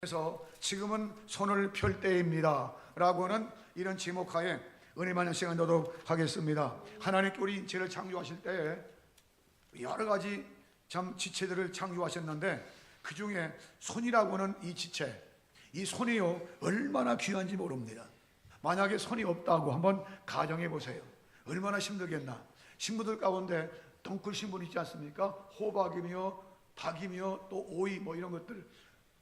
그래서 지금은 손을 펼 때입니다 라고는 이런 제목하에 은혜 많은 시간 넣도록 하겠습니다. 하나님께 우리 인체를 창조하실 때 여러 가지 참 지체들을 창조하셨는데 그 중에 손이라고는 이 지체, 이 손이요 얼마나 귀한지 모릅니다. 만약에 손이 없다고 한번 가정해 보세요. 얼마나 힘들겠나. 신부들 가운데 덩굴 신분 있지 않습니까? 호박이며 닭이며 또 오이 뭐 이런 것들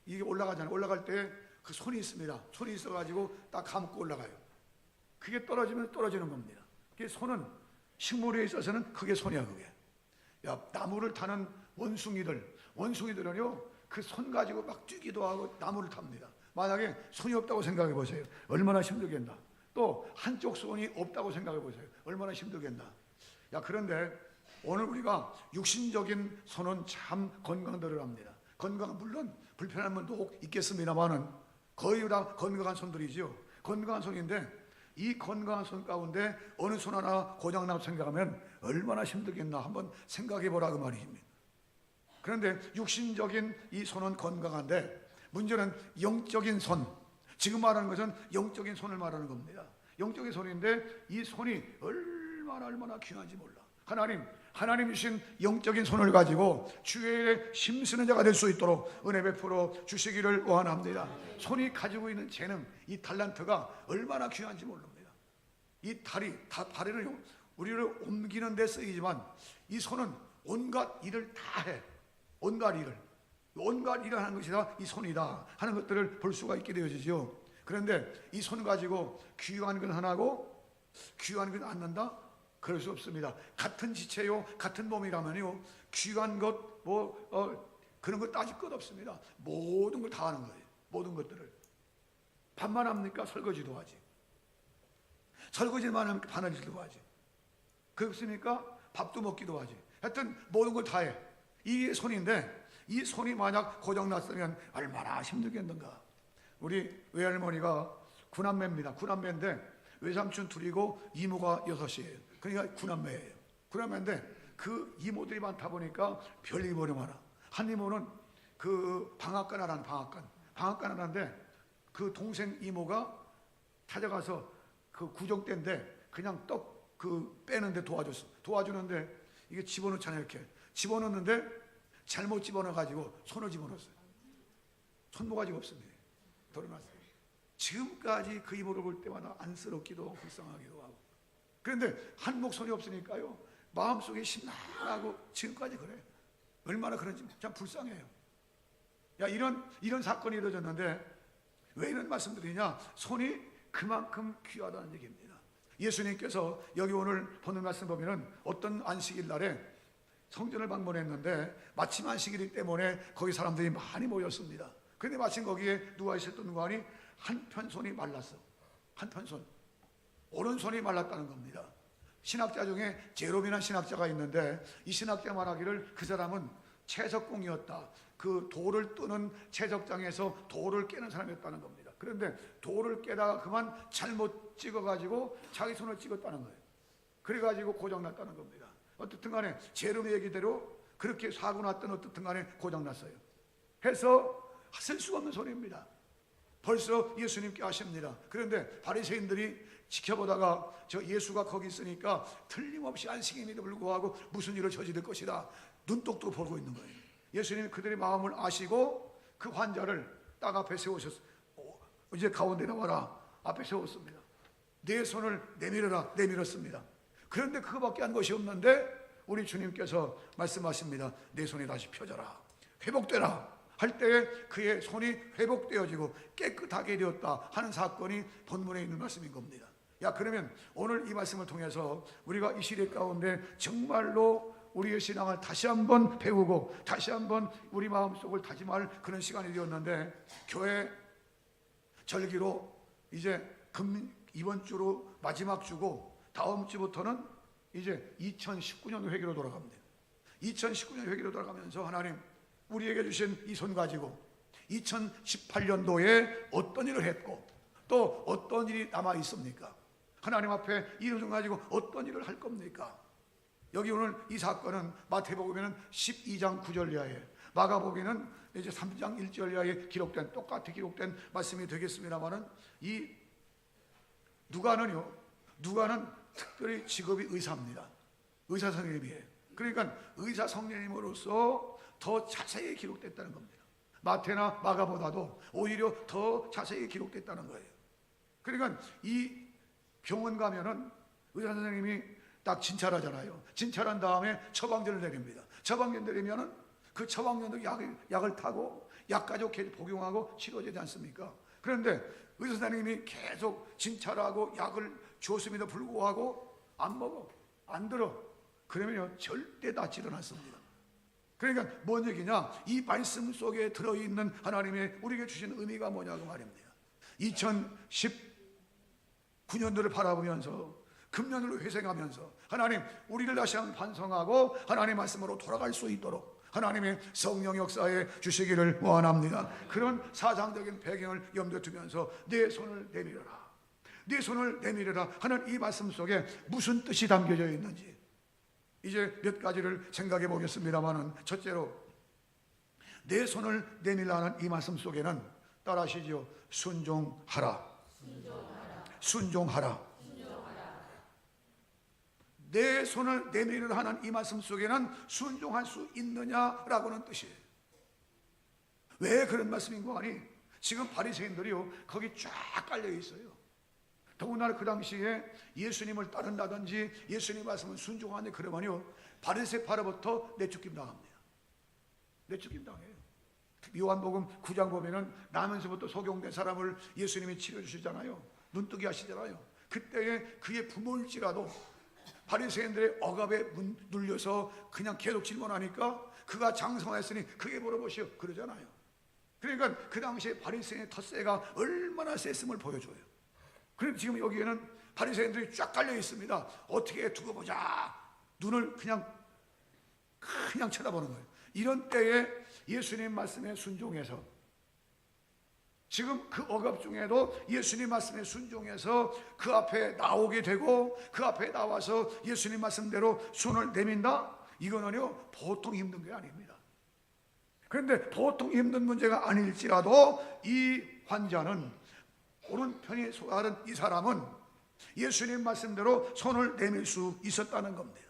이게 올라가잖아요. 올라갈 때 그 손이 있습니다. 손이 있어가지고 딱 감고 올라가요. 그게 떨어지면 떨어지는 겁니다. 그게 손은 식물에 있어서는 그게 손이야. 그게 나무를 타는 원숭이들은요 그 손 가지고 막 뛰기도 하고 나무를 탑니다. 만약에 손이 없다고 생각해 보세요. 얼마나 힘들겠나. 또 한쪽 손이 없다고 생각해 보세요. 얼마나 힘들겠나. 그런데 오늘 우리가 육신적인 손은 참 건강들을 합니다. 건강은 물론 불편한 면도 있겠습니다만은 거의 다 건강한 손들이죠. 건강한 손인데 이 건강한 손 가운데 어느 손 하나 고장나고 생각하면 얼마나 힘들겠나 한번 생각해 보라 그 말입니다. 그런데 육신적인 이 손은 건강한데 문제는 영적인 손, 지금 말하는 것은 영적인 손을 말하는 겁니다. 영적인 손인데 이 손이 얼마나 귀한지 몰라. 하나님 주신 영적인 손을 가지고 주의 일에 힘쓰는 자가 될 수 있도록 은혜 베풀어 주시기를 원합니다. 손이 가지고 있는 재능, 이 탤런트가 얼마나 귀한지 모릅니다. 이 다리를 우리를 옮기는 데 쓰이지만 이 손은 온갖 일을 다 해. 온갖 일을 하는 것이 다 이 손이다 하는 것들을 볼 수가 있게 되어지죠. 그런데 이 손 가지고 귀한 건 하나고 귀한 건 안 난다? 그럴 수 없습니다. 같은 지체요, 같은 몸이라면요, 귀한 것, 그런 거 따질 것 없습니다. 모든 걸 다 하는 거예요. 모든 것들을. 밥만 합니까? 설거지도 하지. 설거지만 하면 바느질도 하지. 그렇습니까? 밥도 먹기도 하지. 하여튼 모든 걸 다 해. 이게 손인데, 이 손이 만약 고장났으면 얼마나 힘들겠는가. 우리 외할머니가 구남매입니다. 구남매인데 외삼촌 둘이고 이모가 6이에요. 그러니까 구남매예요. 구남매인데 그 이모들이 많다 보니까 별일이 머리 많아. 한 이모는 그 방앗간 하나인데 그 동생 이모가 찾아가서 그 구정대인데 그냥 떡 그 빼는데 도와주는데 이게 집어넣잖아요. 이렇게 집어넣는데 잘못 집어넣어가지고 손을 집어넣었어요. 손모가지가 없습니다. 돌아놨어요. 지금까지 그 이모를 볼 때마다 안쓰럽기도 불쌍하기도 하고. 그런데 한몫 손이 없으니까요 마음속에 심란하고 지금까지 그래요. 얼마나 그런지 참 불쌍해요. 이런 사건이 이루어졌는데 왜 이런 말씀드리냐. 손이 그만큼 귀하다는 얘기입니다. 예수님께서 여기 오늘 보는 말씀 보면은 어떤 안식일 날에 성전을 방문했는데 마침 안식일이기 때문에 거기 사람들이 많이 모였습니다. 그런데 마침 거기에 누가 있었던 거 아니 한편 손이 말랐어. 한편 손, 오른손이 말랐다는 겁니다. 신학자 중에 제롬이라는 신학자가 있는데 이 신학자 말하기를 그 사람은 채석공이었다. 그 돌을 뜨는 채석장에서 돌을 깨는 사람이었다는 겁니다. 그런데 돌을 깨다가 그만 잘못 찍어가지고 자기 손을 찍었다는 거예요. 그래가지고 고장났다는 겁니다. 어떻든 간에 제롬의 얘기대로 그렇게 사고 났던 어떻든 간에 고장났어요. 해서 쓸 수가 없는 손입니다. 벌써 예수님께 하십니다. 그런데 바리새인들이 지켜보다가 저 예수가 거기 있으니까 틀림없이 안식일임에도 불구하고 무슨 일을 저지를 것이다. 눈독도 보고 있는 거예요. 예수님이 그들의 마음을 아시고 그 환자를 딱 앞에 세우셨어요. 이제 가운데 나와라. 앞에 세웠습니다. 내 손을 내밀어라. 내밀었습니다. 그런데 그거밖에 한 것이 없는데 우리 주님께서 말씀하십니다. 내 손이 다시 펴져라. 회복되라. 할 때에 그의 손이 회복되어지고 깨끗하게 되었다 하는 사건이 본문에 있는 말씀인 겁니다. 그러면 오늘 이 말씀을 통해서 우리가 이 시대 가운데 정말로 우리의 신앙을 다시 한번 배우고 다시 한번 우리 마음속을 다짐할 그런 시간이 되었는데 교회 절기로 이제 이번 주로 마지막 주고 다음 주부터는 이제 2019년 회기로 돌아갑니다. 2019년 회기로 돌아가면서 하나님 우리에게 주신 이 손 가지고 2018년도에 어떤 일을 했고 또 어떤 일이 남아 있습니까? 하나님 앞에 이 손 가지고 어떤 일을 할 겁니까? 여기 오늘 이 사건은 마태복음에는 12장 9절 이하에, 마가복음에는 이제 3장 1절 이하에 기록된 똑같이 기록된 말씀이 되겠습니다만은 이 누가는 특별히 직업이 의사입니다. 의사 선생님이에요. 그러니까 의사 선생님으로서 더 자세히 기록됐다는 겁니다. 마태나 마가보다도 오히려 더 자세히 기록됐다는 거예요. 그러니까 이 병원 가면은 의사 선생님이 딱 진찰하잖아요. 진찰한 다음에 처방전을 내립니다. 처방전 내리면은 그 처방전도 약을 타고 약까지 계속 복용하고 치료되지 않습니까? 그런데 의사 선생님이 계속 진찰하고 약을 주었음에도 불구하고 안 먹어, 안 들어. 그러면요 절대 낫지는 않습니다. 그러니까 뭔 얘기냐? 이 말씀 속에 들어있는 하나님의 우리에게 주신 의미가 뭐냐고 말입니다. 2019년도를 바라보면서 금년으로 회생하면서 하나님 우리를 다시 한번 반성하고 하나님의 말씀으로 돌아갈 수 있도록 하나님의 성령 역사에 주시기를 원합니다. 그런 사상적인 배경을 염두에 두면서 내 손을 내밀어라, 내 손을 내밀어라 하는 이 말씀 속에 무슨 뜻이 담겨져 있는지 이제 몇 가지를 생각해 보겠습니다만은, 첫째로 내 손을 내밀라는 이 말씀 속에는 따라하시죠. 순종하라. 순종하라. 내 손을 내밀으라 하는 이 말씀 속에는 순종할 수 있느냐라고는 뜻이에요. 왜 그런 말씀인고 하니 지금 바리새인들이요 거기 쫙 깔려 있어요. 더군다나 그 당시에 예수님을 따른다든지 예수님 말씀을 순종하는데 그러면요 바리새파로부터 내쫓김 당합니다. 내쫓김 당해요. 요한복음 9장 보면은 나면서부터 속용된 사람을 예수님이 치료해 주시잖아요. 눈뜨게 하시잖아요. 그때에 그의 부모일지라도 바리새인들의 억압에 눌려서 그냥 계속 질문하니까 그가 장성했으니 그게 물어보시오 그러잖아요. 그러니까 그 당시에 바리새인의 텃세가 얼마나 셌음을 보여줘요. 그런데 지금 여기에는 바리새인들이 쫙 깔려 있습니다. 어떻게 두고 보자. 눈을 그냥 쳐다보는 거예요. 이런 때에 예수님 말씀에 순종해서 지금 그 억압 중에도 예수님 말씀에 순종해서 그 앞에 나오게 되고 그 앞에 나와서 예수님 말씀대로 손을 내민다? 이거는요 보통 힘든 게 아닙니다. 그런데 보통 힘든 문제가 아닐지라도 이 환자는 오른편에 속하는 이 사람은 예수님 말씀대로 손을 내밀 수 있었다는 겁니다.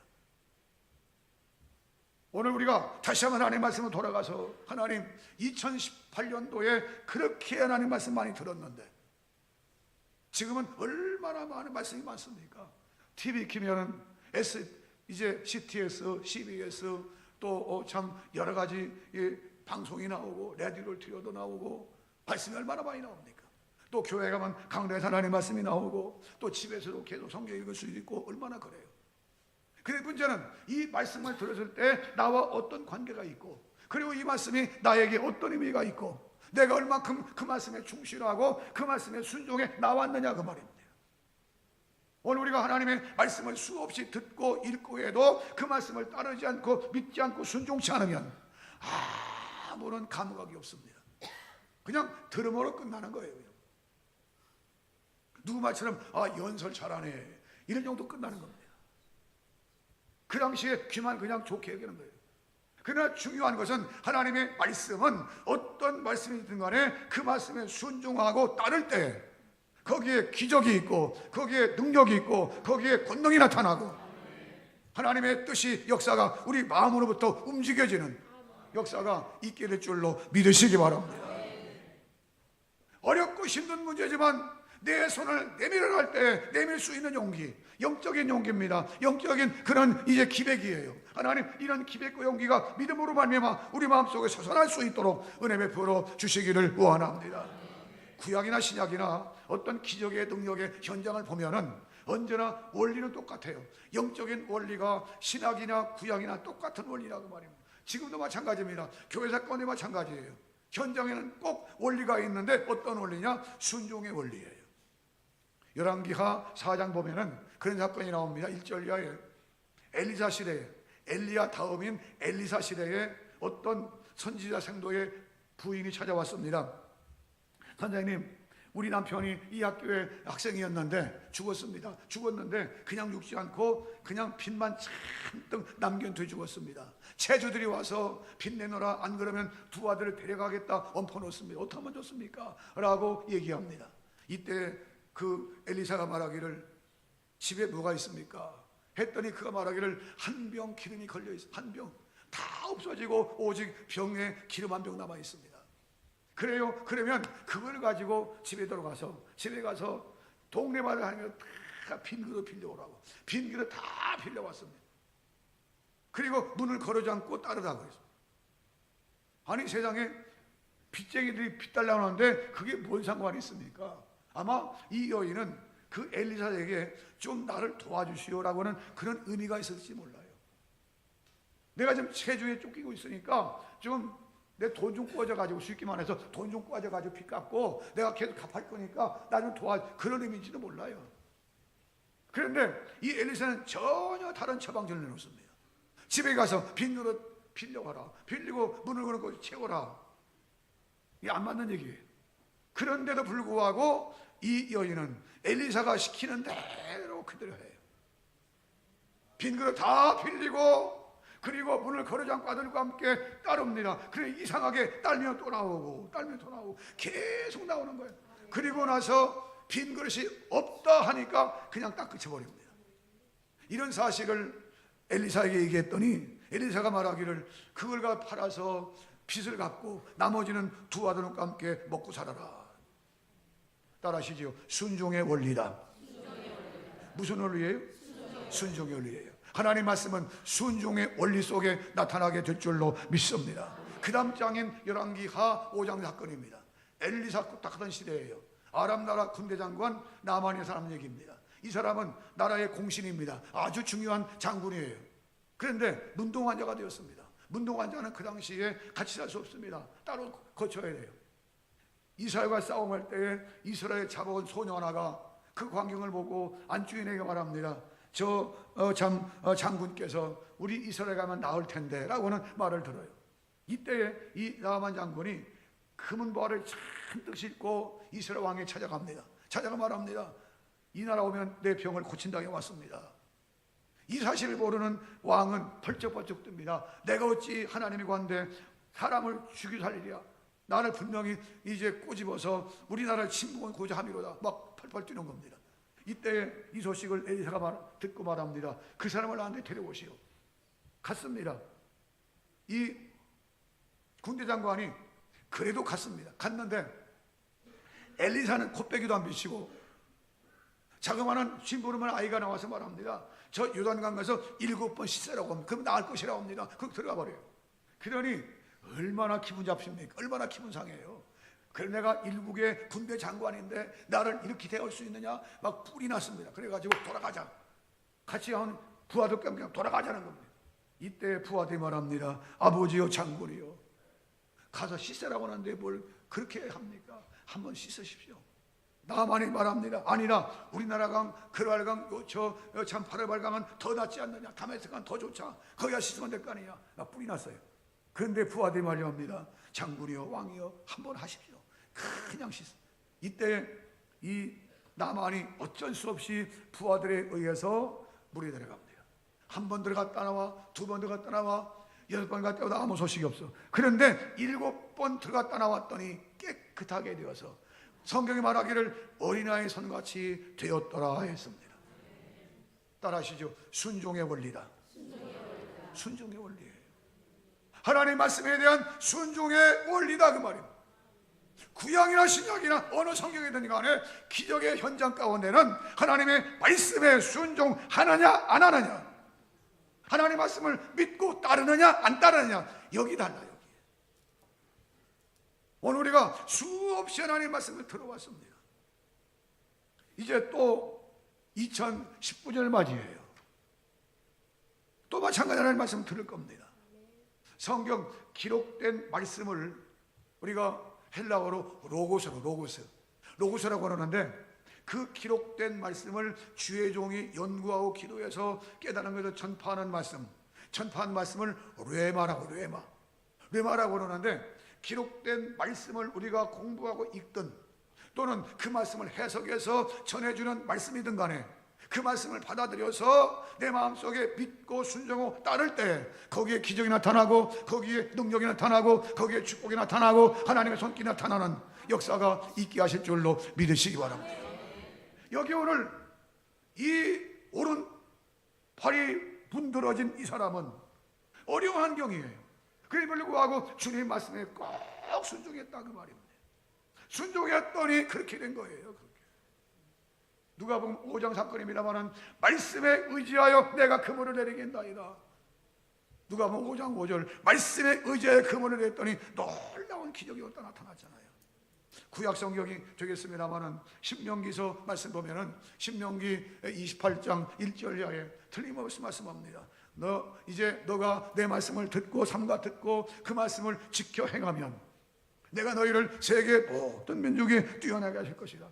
오늘 우리가 다시 한번 하나님 말씀으로 돌아가서 하나님 2018년도에 그렇게 하나님 말씀 많이 들었는데 지금은 얼마나 많은 말씀이 많습니까? TV 키면은 이제 CTS, CBS 또 참 여러 가지 방송이 나오고 라디오를 틀어도 나오고 말씀이 얼마나 많이 나옵니까? 또 교회 가면 강단에서 하나님 말씀이 나오고 또 집에서도 계속 성경 읽을 수 있고 얼마나 그래요. 그런데 문제는 이 말씀을 들었을 때 나와 어떤 관계가 있고 그리고 이 말씀이 나에게 어떤 의미가 있고 내가 얼마큼 그 말씀에 충실하고 그 말씀에 순종해 나왔느냐 그 말입니다. 오늘 우리가 하나님의 말씀을 수없이 듣고 읽고 해도 그 말씀을 따르지 않고 믿지 않고 순종치 않으면 아무런 감각이 없습니다. 그냥 들음으로 끝나는 거예요. 누구 말처럼 연설 잘하네 이런 정도 끝나는 겁니다. 그 당시에 귀만 그냥 좋게 여기는 거예요. 그러나 중요한 것은 하나님의 말씀은 어떤 말씀이든 간에 그 말씀에 순종하고 따를 때 거기에 기적이 있고 거기에 능력이 있고 거기에 권능이 나타나고 하나님의 뜻이 역사가 우리 마음으로부터 움직여지는 역사가 있게 될 줄로 믿으시기 바랍니다. 어렵고 힘든 문제지만 내 손을 내밀어 갈 때 내밀 수 있는 용기, 영적인 용기입니다. 영적인 그런 이제 기백이에요. 하나님 이런 기백과 용기가 믿음으로 말미암아 우리 마음속에 솟아날 수 있도록 은혜 베풀어 주시기를 원합니다. 구약이나 신약이나 어떤 기적의 능력의 현장을 보면은 언제나 원리는 똑같아요. 영적인 원리가 신약이나 구약이나 똑같은 원리라고 말입니다. 지금도 마찬가지입니다. 교회 사건이 마찬가지예요. 현장에는 꼭 원리가 있는데 어떤 원리냐? 순종의 원리예요. 열왕기하 4장 보면은 그런 사건이 나옵니다. 1절 이하에 엘리사 시대에 엘리야 다음인 엘리사 시대에 어떤 선지자 생도의 부인이 찾아왔습니다. 선생님 우리 남편이 이 학교의 학생이었는데 죽었습니다. 죽었는데 그냥 죽지 않고 그냥 빚만 잔뜩 남겨두고 죽었습니다. 체주들이 와서 빚 내놓으라, 안 그러면 두 아들을 데려가겠다 엎어놓습니다. 어떻게 하면 좋습니까? 라고 얘기합니다. 이때 그 엘리사가 말하기를 집에 뭐가 있습니까? 했더니 그가 말하기를 한 병 기름이 걸려있어. 한 병 다 없어지고 오직 병에 기름 한 병 남아 있습니다. 그래요. 그러면 그걸 가지고 집에 들어가서 집에 가서 동네마다 다니며 다 빈 그릇 빌려오라고. 빈 그릇 다 빌려왔습니다. 그리고 문을 걸어지 않고 따르라고 그랬어요. 아니 세상에 빚쟁이들이 빚 달라고 하는데 그게 뭔 상관이 있습니까? 아마 이 여인은 그 엘리사에게 좀 나를 도와주시오라고 하는 그런 의미가 있었을지 몰라요. 내가 지금 체주에 쫓기고 있으니까 좀 내 돈 좀 꿔줘가지고 쉽게만 해서 돈 좀 꿔줘가지고 빚 갚고 내가 계속 갚을 거니까 나 좀 그런 의미인지도 몰라요. 그런데 이 엘리사는 전혀 다른 처방전을 내놓습니다. 집에 가서 빈 그릇 빌려와라. 빌리고 문을 걸고 채워라. 이게 안 맞는 얘기예요. 그런데도 불구하고 이 여인은 엘리사가 시키는 대로 그대로 해요. 빈 그릇 다 빌리고 그리고 문을 걸어지 않고 아들과 함께 따릅니다. 그래 이상하게 딸면 또 나오고 딸면 또 나오고 계속 나오는 거예요. 그리고 나서 빈 그릇이 없다 하니까 그냥 딱 그쳐버립니다. 이런 사실을 엘리사에게 얘기했더니 엘리사가 말하기를 그걸 팔아서 빚을 갚고 나머지는 두 아들과 함께 먹고 살아라. 따라하시죠. 순종의 원리다. 무슨 원리예요? 순종의 원리예요. 하나님 말씀은 순종의 원리 속에 나타나게 될 줄로 믿습니다. 그 다음 장인 열왕기하 5장 사건입니다. 엘리사 뚝딱하던 시대예요. 아람 나라 군대 장관 나만의 사람 얘기입니다. 이 사람은 나라의 공신입니다. 아주 중요한 장군이에요. 그런데 문동환자가 되었습니다. 문동환자는 그 당시에 같이 살 수 없습니다. 따로 거쳐야 돼요. 이스라엘과 싸움할 때에 이스라엘 잡아온 소녀 하나가 그 광경을 보고 안주인에게 말합니다. 장군께서 우리 이스라엘 가면 나을 텐데 라고는 말을 들어요. 이때에 이 나만 장군이 금은보화를 잔뜩 싣고 이스라엘 왕에 찾아갑니다. 찾아가 말합니다. 이 나라 오면 내 병을 고친다고 왔습니다. 이 사실을 모르는 왕은 벌쩍벌쩍 뜹니다. 내가 어찌 하나님이 관대 사람을 죽이 살리랴. 나를 분명히 이제 꼬집어서 우리나라를 침공하고자 함이로다. 막 펄펄 뛰는 겁니다. 이때 이 소식을 엘리사가 듣고 말합니다. 그 사람을 나한테 데려오시오. 갔습니다. 이 군대 장관이 그래도 갔습니다. 갔는데 엘리사는 콧배기도 안 비치고 자그마한 심부름한 아이가 나와서 말합니다. 저 요단강 가서 7번 씻으라고 합니다. 그럼 나을 것이라고 합니다. 그럼 들어가 버려요. 그러니 얼마나 기분 잡습니까? 얼마나 기분 상해요. 그래 내가 일국의 군대 장관인데 나를 이렇게 대할 수 있느냐? 막 뿔이 났습니다. 그래가지고 돌아가자. 같이 한 부하들과 그냥 돌아가자는 겁니다. 이때 부하들이 말합니다. 아버지요 장군이요. 가서 씻으라고 하는데 뭘 그렇게 합니까? 한번 씻으십시오. 나만이 말합니다. 아니라 우리나라 강, 그랄강, 참 파르발강은 더 낫지 않느냐? 다메섹강 더 좋자. 거기가 씻으면 될 거 아니냐? 나 뿔이 났어요. 그런데 부하들이 말합니다. 장군이요 왕이요 한번 하십시오. 그냥 씻어. 이때 이 나만이 어쩔 수 없이 부하들에 의해서 물에 들어갑니다. 한 번 들어갔다 나와, 두 번 들어갔다 나와, 6번 갔다 나와 아무 소식이 없어. 그런데 7번 들어갔다 나왔더니 깨끗하게 되어서 성경이 말하기를 어린아이 손같이 되었더라 했습니다. 따라하시죠. 순종의 원리다. 순종의 원리예요. 하나님 말씀에 대한 순종의 원리다 그 말입니다. 구약이나 신약이나 어느 성경이든 간에 기적의 현장 가운데는 하나님의 말씀에 순종하느냐 안 하느냐, 하나님 말씀을 믿고 따르느냐 안 따르느냐, 여기 달라요. 오늘 우리가 수없이 하나님 말씀을 들어왔습니다. 이제 또 2019년을 맞이해요. 또 마찬가지 하나님 말씀을 들을 겁니다. 성경 기록된 말씀을 우리가 헬라어로 로고스라고 하는데 그 기록된 말씀을 주의 종이 연구하고 기도해서 깨달은 것을 전파하는 말씀을 레마라고 그러는데 기록된 말씀을 우리가 공부하고 읽든 또는 그 말씀을 해석해서 전해주는 말씀이든 간에 그 말씀을 받아들여서 내 마음속에 믿고 순종하고 따를 때 거기에 기적이 나타나고 거기에 능력이 나타나고 거기에 축복이 나타나고 하나님의 손길이 나타나는 역사가 있게 하실 줄로 믿으시기 바랍니다. 여기 오늘 이 오른팔이 문드러진 이 사람은 어려운 환경이에요. 그럼에도 불구하고 주님 말씀에 꼭 순종했다 그 말입니다. 순종했더니 그렇게 된 거예요. 누가복음 5장 사건입니다마는 말씀에 의지하여 내가 그물을 내리겠나이다. 누가복음 5장 5절 말씀에 의지하여 그물을 내렸더니 놀라운 기적이 어디다 나타났잖아요. 구약 성경이 되겠습니다마는 신명기서 말씀 보면은 신명기 28장 1절 이하에 틀림없이 말씀합니다. 너가 내 말씀을 듣고 삼가 듣고 그 말씀을 지켜 행하면 내가 너희를 세계 모든 민족이 뛰어나게 하실 것이다.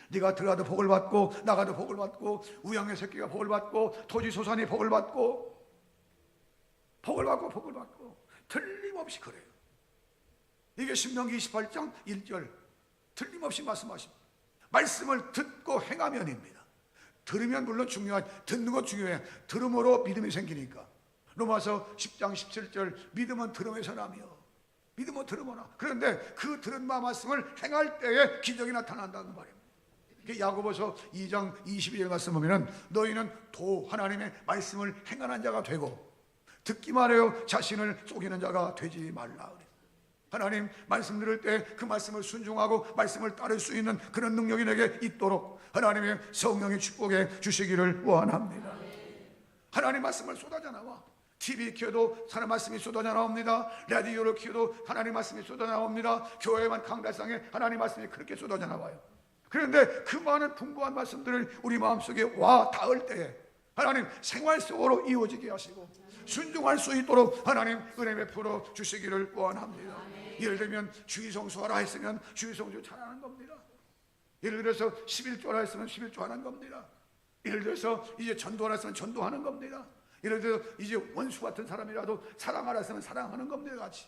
네가 들어가도 복을 받고 나가도 복을 받고 우양의 새끼가 복을 받고 토지 소산이 복을 받고 틀림없이 그래요. 이게 신명기 28장 1절 틀림없이 말씀하십니다. 말씀을 듣고 행하면입니다. 들으면 물론 중요하지, 듣는 것 중요해. 들음으로 믿음이 생기니까. 로마서 10장 17절 믿음은 들음에서 나며 믿음은 들음으로. 그런데 그 들은 말씀을 행할 때에 기적이 나타난다는 말입니다. 야고보서 2장 22절 말씀 보면 너희는 도 하나님의 말씀을 행하는 자가 되고 듣기만 해요 자신을 속이는 자가 되지 말라. 하나님 말씀 들을 때 그 말씀을 순종하고 말씀을 따를 수 있는 그런 능력이 내게 있도록 하나님의 성령의 축복해 주시기를 원합니다. 하나님 말씀을 쏟아져 나와. TV 켜도 하나님 말씀이 쏟아져 나옵니다. 라디오를 켜도 하나님 말씀이 쏟아져 나옵니다. 교회만 강달상에 하나님 말씀이 그렇게 쏟아져 나와요. 그런데 그 많은 풍부한 말씀들을 우리 마음속에 와 닿을 때에 하나님 생활 속으로 이어지게 하시고 순종할 수 있도록 하나님 은혜 베풀어 주시기를 원합니다. 예를 들면 주의성수하라 했으면 주의성수 잘하는 겁니다. 예를 들어서 11조하라 했으면 11조 하는 겁니다. 예를 들어서 이제 전도하라 했으면 전도하는 겁니다. 예를 들어서 이제 원수 같은 사람이라도 사랑하라 했으면 사랑하는 겁니다. 같이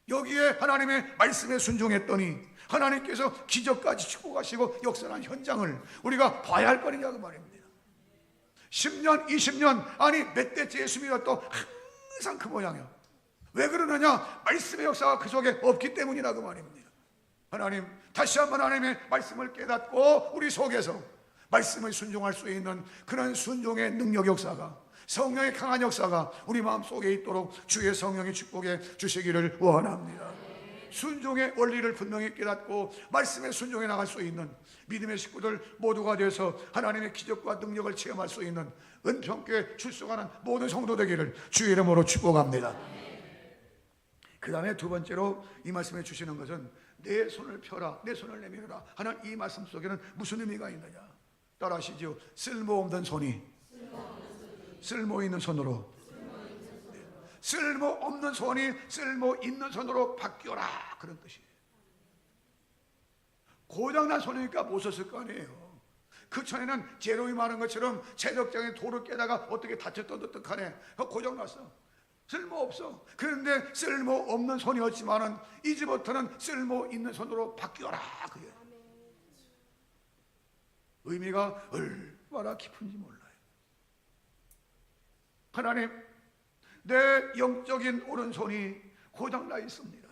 여기에 하나님의 말씀에 순종했더니 하나님께서 기적까지 축복하시고 역사한 현장을 우리가 봐야 할 거니까 그 말입니다. 10년 20년 아니 몇 대째 예수 믿어도 항상 그 모양이야. 왜 그러느냐? 말씀의 역사가 그 속에 없기 때문이라 그 말입니다. 하나님 다시 한번 하나님의 말씀을 깨닫고 우리 속에서 말씀을 순종할 수 있는 그런 순종의 능력 역사가 성령의 강한 역사가 우리 마음속에 있도록 주의 성령이 축복해 주시기를 원합니다. 순종의 원리를 분명히 깨닫고 말씀에 순종해 나갈 수 있는 믿음의 식구들 모두가 되어서 하나님의 기적과 능력을 체험할 수 있는 은평교회 출석하는 모든 성도 되기를 주의 이름으로 축복합니다. 그 다음에 두 번째로 이 말씀해 주시는 것은 내 손을 펴라 내 손을 내밀어라 하는 이 말씀 속에는 무슨 의미가 있느냐? 따라하시죠. 쓸모없는 손이 쓸모있는 손으로, 쓸모없는 손이 쓸모있는 손으로 바뀌어라 그런 뜻이에요. 고장난 손이니까 못 썼을 거 아니에요. 그 전에는 제로이 말한 것처럼 제적장에 돌을 깨다가 어떻게 다쳤던 어떡하네. 고장났어. 쓸모없어. 그런데 쓸모없는 손이었지만은 이제부터는 쓸모있는 손으로 바뀌어라 그게 의미가 얼마나 깊은지 몰라요. 하나님 내 영적인 오른손이 고장나 있습니다.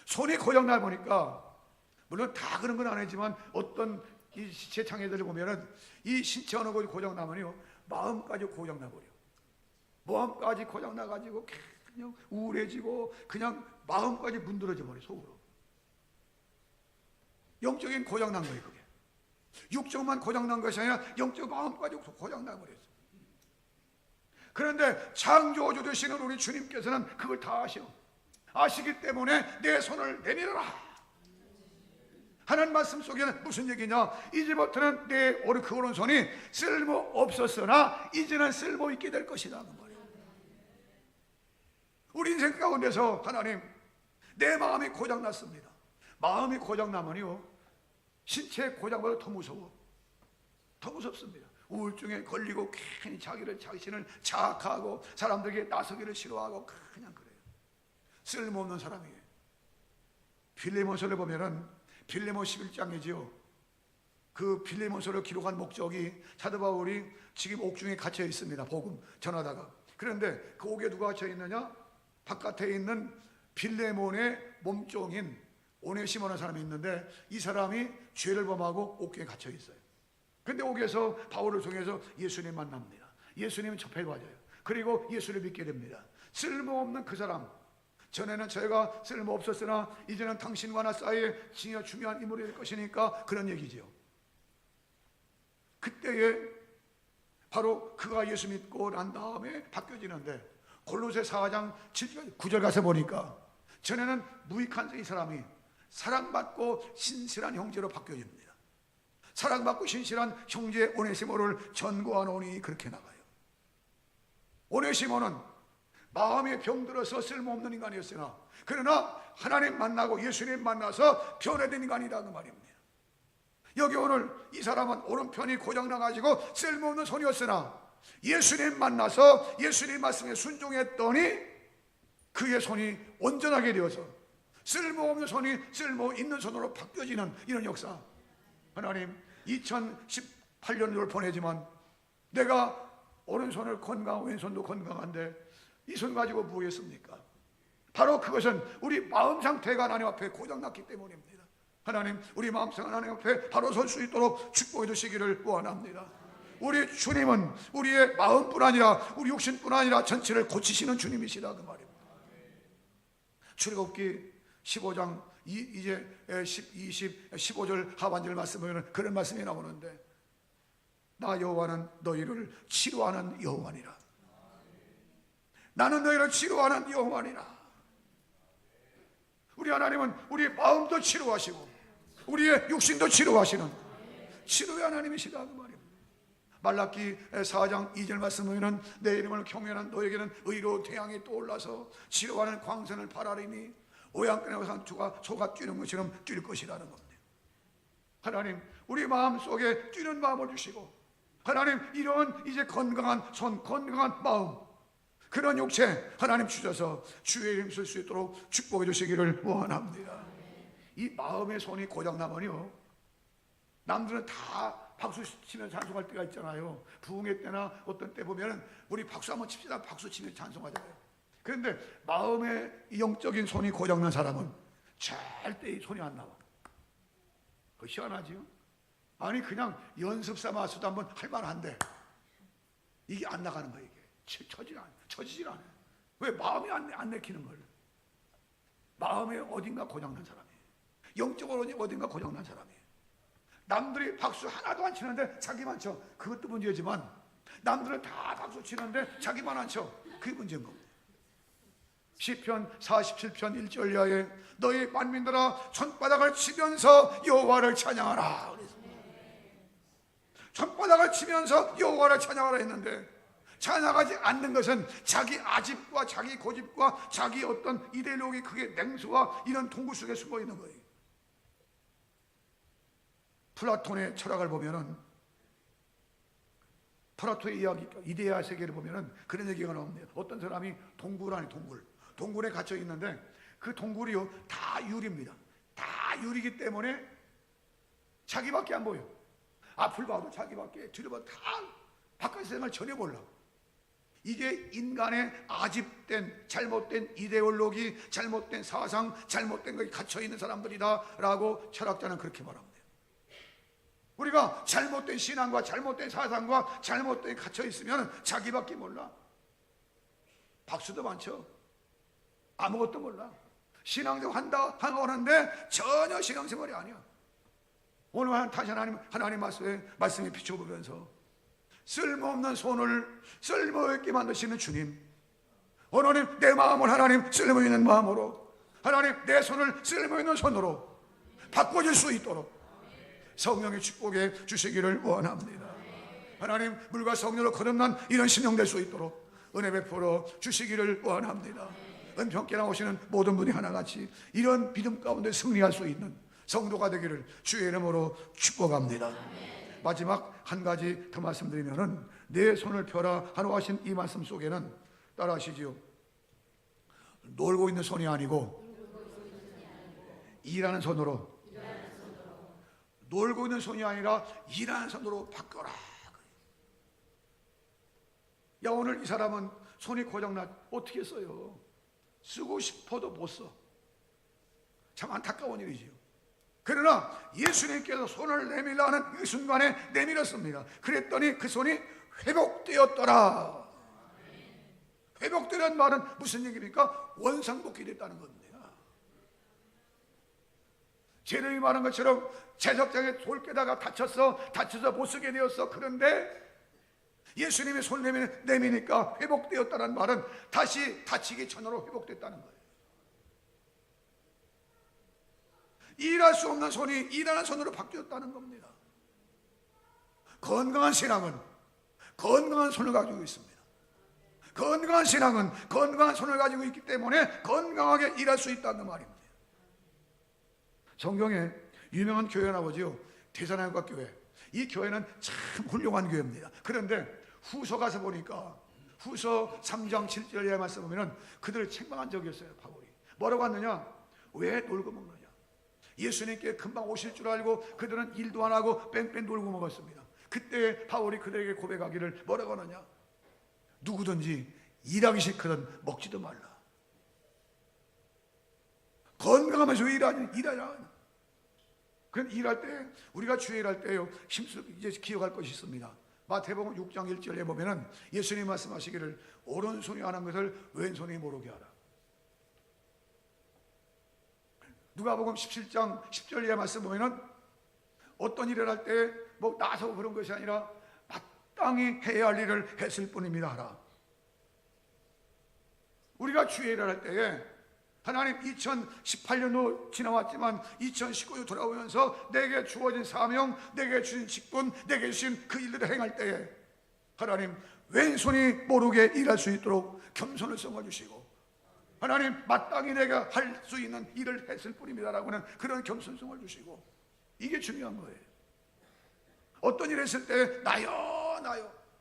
손이 고장나 보니까 물론 다 그런 건 아니지만 어떤 이 시체 창의들을 보면은 이 신체 어느 곳이 고장나면요 마음까지 고장나 버려. 마음까지 고장나 가지고 그냥 우울해지고 그냥 마음까지 문드러져 버려 속으로. 영적인 고장난 거예요 그게. 육적만 고장난 것이 아니라 영적 마음까지 고장나 버렸어. 그런데 창조주 되시는 우리 주님께서는 그걸 다 아시기 때문에 내 손을 내밀어라 하는 말씀 속에는 무슨 얘기냐? 이제부터는 내 오른손이 쓸모 없었으나 이제는 쓸모 있게 될 것이다 그 말이에요. 우리 인생 가운데서 하나님 내 마음이 고장났습니다. 마음이 고장나면요 신체 고장보다 더 무서워. 더 무섭습니다. 우울증에 걸리고 괜히 자신을 자학하고 사람들에게 나서기를 싫어하고 그냥 그래요. 쓸모없는 사람이에요. 빌레몬서를 보면은 빌레몬 11장이지요. 그 빌레몬서를 기록한 목적이 사도 바울이 지금 옥중에 갇혀 있습니다. 복음 전하다가. 그런데 그 옥에 누가 갇혀 있느냐? 바깥에 있는 빌레몬의 몸종인 오네시모라는 사람이 있는데 이 사람이 죄를 범하고 옥중에 갇혀 있어요. 근데 옥에서 바울을 통해서 예수님 만납니다. 예수님 접해봐져요. 그리고 예수를 믿게 됩니다. 쓸모없는 그 사람, 전에는 제가 쓸모없었으나 이제는 당신과 나 사이에 진짜 중요한 인물이 될 것이니까 그런 얘기죠. 그때에 바로 그가 예수 믿고 난 다음에 바뀌어지는데 골로새 4장 7절 9절 가서 보니까 전에는 무익한 이 사람이 사랑받고 신실한 형제로 바뀌어집니다. 사랑받고 신실한 형제 오네시모를 전구하노니 그렇게 나가요. 오네시모는 마음에 병들어서 쓸모없는 인간이었으나 그러나 하나님 만나고 예수님 만나서 변화된 인간이다 그 말입니다. 여기 오늘 이 사람은 오른편이 고장나가지고 쓸모없는 손이었으나 예수님 만나서 예수님 말씀에 순종했더니 그의 손이 온전하게 되어서 쓸모없는 손이 쓸모 있는 손으로 바뀌어지는 이런 역사. 하나님 2018년을 보내지만 내가 오른손을 건강하고 왼손도 건강한데 이 손 가지고 뭐겠습니까? 바로 그것은 우리 마음 상태가 하나님 앞에 고장났기 때문입니다. 하나님 우리 마음 상태 하나님 앞에 바로 설 수 있도록 축복해 주시기를 원합니다. 우리 주님은 우리의 마음뿐 아니라 우리 육신뿐 아니라 전체를 고치시는 주님이시다 그 말입니다. 출애굽기 15장 이제 15절 하반절 말씀 보면 그런 말씀이 나오는데 나 여호와는 너희를 치료하는 여호와니라. 나는 너희를 치료하는 여호와니라. 우리 하나님은 우리 마음도 치료하시고 우리의 육신도 치료하시는 치료의 하나님이시다 그 말입니다. 말라기 4장 2절 말씀 보면 내 이름을 경외하는 너에게는 의로 태양이 떠올라서 치료하는 광선을 발하리니 오양간의 상추가 소가 뛰는 것처럼 뛸 것이라는 겁니다. 하나님 우리 마음속에 뛰는 마음을 주시고 하나님 이런 이제 건강한 손 건강한 마음 그런 육체 하나님 주셔서 주의 이름 쓸 수 있도록 축복해 주시기를 원합니다. 이 마음의 손이 고장나면요 남들은 다 박수 치면서 찬송할 때가 있잖아요. 부흥회 때나 어떤 때 보면 우리 박수 한번 칩시다 박수 치면서 찬송하잖아요. 그런데 마음의 영적인 손이 고장난 사람은 절대 이 손이 안 나와. 그거 희한하지요? 아니 그냥 연습 삼아서도 한번 할 만한데 이게 안 나가는 거예요. 이게 처지질 않아요. 왜? 마음이 안 내키는 거예요. 마음에 어딘가 고장난 사람이에요. 영적으로 어딘가 고장난 사람이에요. 남들이 박수 하나도 안 치는데 자기만 쳐. 그것도 문제지만 남들은 다 박수 치는데 자기만 안 쳐. 그게 문제인 겁니다. 시편 47편 1절 이하에 너희 만민들아 손바닥을 치면서 여호와를 찬양하라. 손바닥을 치면서 여호와를 찬양하라 했는데 찬양하지 않는 것은 자기 아집과 자기 고집과 자기 어떤 이데올로기 그게 냉소와 이런 동굴 속에 숨어 있는 거예요. 플라톤의 철학을 보면은 플라톤의 이야기 이데아 세계를 보면은 그런 얘기가 나옵니다. 어떤 사람이 동굴 안에 동굴에 갇혀 있는데 그 동굴이요 다 유리입니다. 다 유리기 때문에 자기밖에 안 보여. 앞을 봐도 자기밖에 뒤를 봐도 다 바깥 세상을 전혀 몰라. 이게 인간의 아집된 잘못된 이데올로기 잘못된 사상 잘못된 것이 갇혀있는 사람들이다 라고 철학자는 그렇게 말합니다. 우리가 잘못된 신앙과 잘못된 사상과 잘못된 갇혀있으면 자기밖에 몰라. 박수도 많죠. 아무것도 몰라. 신앙생활 한다 하는데 전혀 신앙생활이 아니야. 오늘 다시 하나님 말씀에 비춰보면서 쓸모없는 손을 쓸모있게 만드시는 주님, 하나님 내 마음을 하나님 쓸모있는 마음으로 하나님 내 손을 쓸모있는 손으로 바꿔줄 수 있도록 성령의 축복해 주시기를 원합니다. 하나님 물과 성령으로 거듭난 이런 신령 될 수 있도록 은혜 베풀어 주시기를 원합니다. 은평께 나오시는 모든 분이 하나같이 이런 믿음 가운데 승리할 수 있는 성도가 되기를 주의 이름으로 축복합니다. 마지막 한 가지 더 말씀드리면은 내 손을 펴라 하고 하신 이 말씀 속에는 따라 하시지요. 놀고 있는 손이 아니고 일하는 손으로, 놀고 있는 손이 아니라 일하는 손으로 바꿔라. 야, 오늘 이 사람은 손이 고장나 어떻게 써요? 쓰고 싶어도 못 써. 참 안타까운 일이지요. 그러나 예수님께서 손을 내밀라 하는 그 순간에 내밀었습니다. 그랬더니 그 손이 회복되었더라. 회복되라는 말은 무슨 얘기입니까? 원상복귀 됐다는 겁니다. 제레미 말한 것처럼 제석장에 돌 깨다가 다쳐서 못 쓰게 되었어. 그런데 예수님이 손 내미니까 회복되었다는 말은 다시 다치기 전으로 회복됐다는 거예요. 일할 수 없는 손이 일하는 손으로 바뀌었다는 겁니다. 건강한 신앙은 건강한 손을 가지고 있습니다. 건강한 신앙은 건강한 손을 가지고 있기 때문에 건강하게 일할 수 있다는 말입니다. 성경에 유명한 교회 하나 보죠. 대산한국가 교회. 이 교회는 참 훌륭한 교회입니다. 그런데 후서 가서 보니까 후서 3장 7절에 말씀 보면은 그들을 책망한 적이 있어요. 바울이 뭐라고 하느냐? 왜 놀고 먹느냐? 예수님께 금방 오실 줄 알고 그들은 일도 안 하고 뺑뺑 놀고 먹었습니다. 그때 바울이 그들에게 고백하기를 뭐라고 하느냐? 누구든지 일하기 싫거든 먹지도 말라. 건강하면서 왜 일하냐? 그럼 일할 때, 우리가 주에 일할 때요, 이제 기억할 것이 있습니다. 마태복음 6장 1절에 보면은 예수님 말씀하시기를 오른손이 하는 것을 왼손이 모르게 하라. 누가복음 17장 10절에 말씀 보면은 어떤 일을 할 때 뭐 나서 그런 것이 아니라 마땅히 해야 할 일을 했을 뿐입니다 하라. 우리가 주의 일을 할 때에 하나님 2018년도 지나왔지만 2019년 돌아오면서 내게 주어진 사명, 내게 주신 직분, 내게 주신 그 일들을 행할 때에 하나님 왼손이 모르게 일할 수 있도록 겸손을 써주시고 하나님 마땅히 내가 할 수 있는 일을 했을 뿐입니다라고는 그런 겸손성을 주시고 이게 중요한 거예요. 어떤 일을 했을 때 나요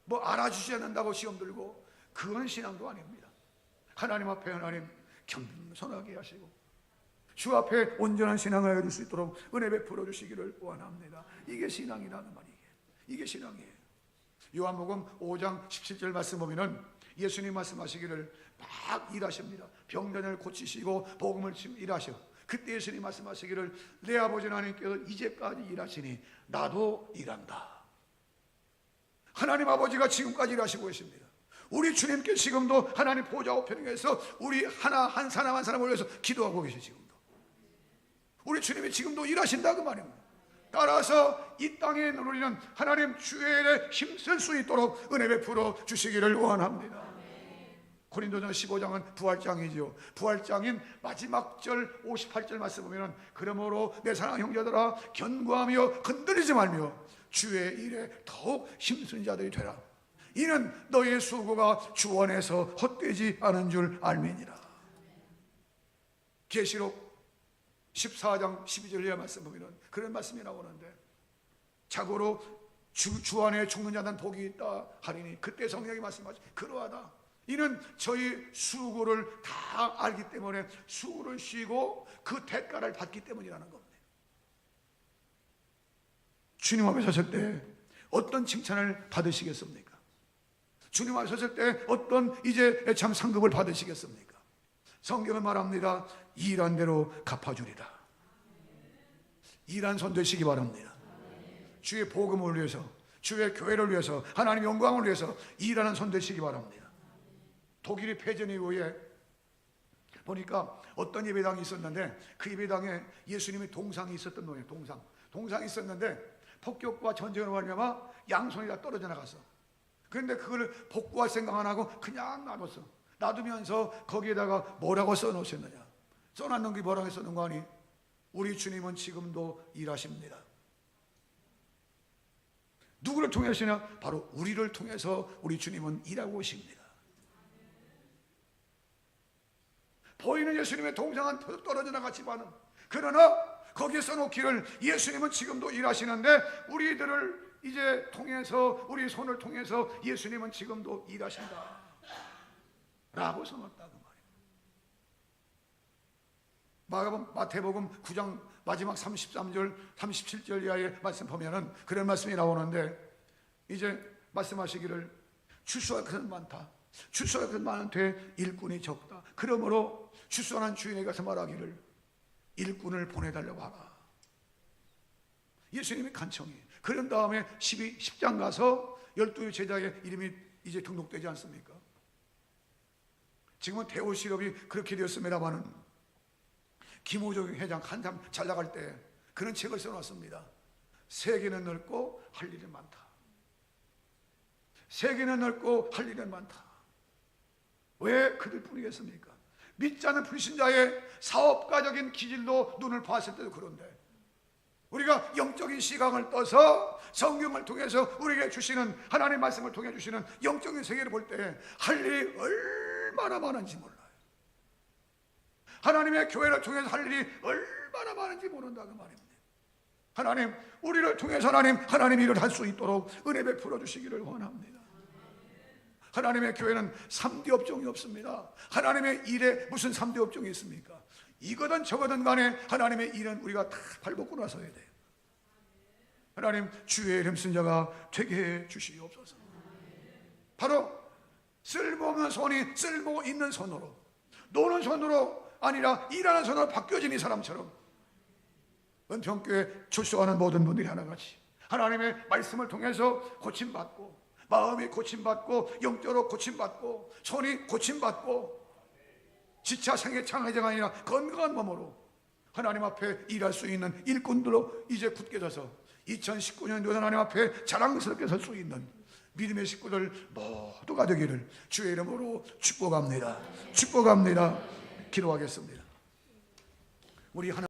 뭐 알아주지 않는다고 시험 들고 그건 신앙도 아닙니다. 하나님 앞에 하나님 겸손하게 하시고 주 앞에 온전한 신앙을 이룰 수 있도록 은혜 베풀어 주시기를 원합니다. 이게 신앙이라는 말이에요. 이게 신앙이에요. 요한복음 5장 17절 말씀 보면은 예수님 말씀하시기를 막 일하십니다. 병자를 고치시고 복음을 일하셔. 그때 예수님 말씀하시기를 내 아버지 하나님께서 이제까지 일하시니 나도 일한다. 하나님 아버지가 지금까지 일하시고 계십니다. 우리 주님께 지금도 하나님 보좌 우편에서 우리 한 사람 한 사람을 위해서 기도하고 계세요. 지금도 우리 주님이 지금도 일하신다 그 말입니다. 따라서 이 땅에 누리는 하나님 주의 일에 힘쓸 수 있도록 은혜 베풀어 주시기를 원합니다. 고린도전 15장은 부활장이죠. 부활장인 마지막 절 58절 말씀 보면 그러므로 내 사랑하는 형제들아 견고하며 흔들리지 말며 주의 일에 더욱 힘쓰는 자들이 되라. 이는 너의 수고가 주 안에서 헛되지 않은 줄 알미니라. 계시록 14장 12절에 말씀 보면 그런 말씀이 나오는데 자고로 주 안에 죽는 자는 복이 있다 하리니 그때 성령이 말씀하시 그러하다. 이는 저희 수고를 다 알기 때문에 수고를 쉬고 그 대가를 받기 때문이라는 겁니다. 주님 앞에 섰을 때 어떤 칭찬을 받으시겠습니까? 주님 앞에 섰을 때 어떤 이제 참 상급을 받으시겠습니까? 성경은 말합니다. 일한 대로 갚아주리라. 일한 손 되시기 바랍니다. 주의 복음을 위해서, 주의 교회를 위해서, 하나님의 영광을 위해서 일하는 손 되시기 바랍니다. 독일이 패전 이후에 보니까 어떤 예배당이 있었는데 그 예배당에 예수님의 동상이 있었던 거예요. 동상이 있었는데 폭격과 전쟁으로 말미암아 양손이 다 떨어져 나갔어. 그런데 그걸 복구할 생각 안 하고 그냥 놔뒀어. 놔두면서 거기에다가 뭐라고 써놓으셨느냐? 써놨는 게 뭐라고 써놓은 거 아니? 우리 주님은 지금도 일하십니다. 누구를 통해서냐? 바로 우리를 통해서 우리 주님은 일하고 계십니다. 보이는 예수님의 동상은 떨어져 나갔지만은 그러나 거기에 써놓기를 예수님은 지금도 일하시는데 우리들을 이제 통해서 우리 손을 통해서 예수님은 지금도 일하신다 라고 써놨다 그 말이에요. 마태복음 9장 마지막 33절 37절 이하의 말씀 보면은 그런 말씀이 나오는데, 이제 말씀하시기를 추수할 것은 많다, 추수할 것은 많은데 일꾼이 적다. 그러므로 추수하는 주인에 가서 말하기를 일꾼을 보내달라고 하라. 예수님의 간청이. 그런 다음에 10장 가서 12 제자의 이름이 이제 등록되지 않습니까? 지금은 대오실업이 그렇게 되었습니다마는 김호중 회장 한참 잘 나갈 때 그런 책을 써놨습니다. 세계는 넓고 할 일은 많다. 세계는 넓고 할 일은 많다. 왜 그들 뿐이겠습니까? 믿지 않는 불신자의 사업가적인 기질로 눈을 봤을 때도 그런데, 우리가 영적인 시각을 떠서 성경을 통해서 우리에게 주시는 하나님의 말씀을 통해 주시는 영적인 세계를 볼 때 할 일이 얼마나 많은지 몰라요. 하나님의 교회를 통해서 할 일이 얼마나 많은지 모른다 그 말입니다. 하나님, 우리를 통해서 하나님 일을 할 수 있도록 은혜 베풀어 주시기를 원합니다. 하나님의 교회는 3대 업종이 없습니다. 하나님의 일에 무슨 3대 업종이 있습니까? 이거든 저거든 간에 하나님의 일은 우리가 다 발벗고 나서야 돼요. 하나님, 주의 이름 쓴 자가 되게 해 주시옵소서. 바로 쓸모없는 손이 쓸모 있는 손으로, 노는 손으로 아니라 일하는 손으로 바뀌어진 이 사람처럼 은평교회 출소하는 모든 분들이 하나같이 하나님의 말씀을 통해서 고침받고, 마음이 고침받고, 영적으로 고침받고, 손이 고침받고, 지차 생애 창의자가 아니라 건강한 몸으로 하나님 앞에 일할 수 있는 일꾼들로 이제 굳게 서서 2019년도 하나님 앞에 자랑스럽게 설 수 있는 믿음의 식구들 모두가 되기를 주의 이름으로 축복합니다. 축복합니다. 기도하겠습니다. 우리 하나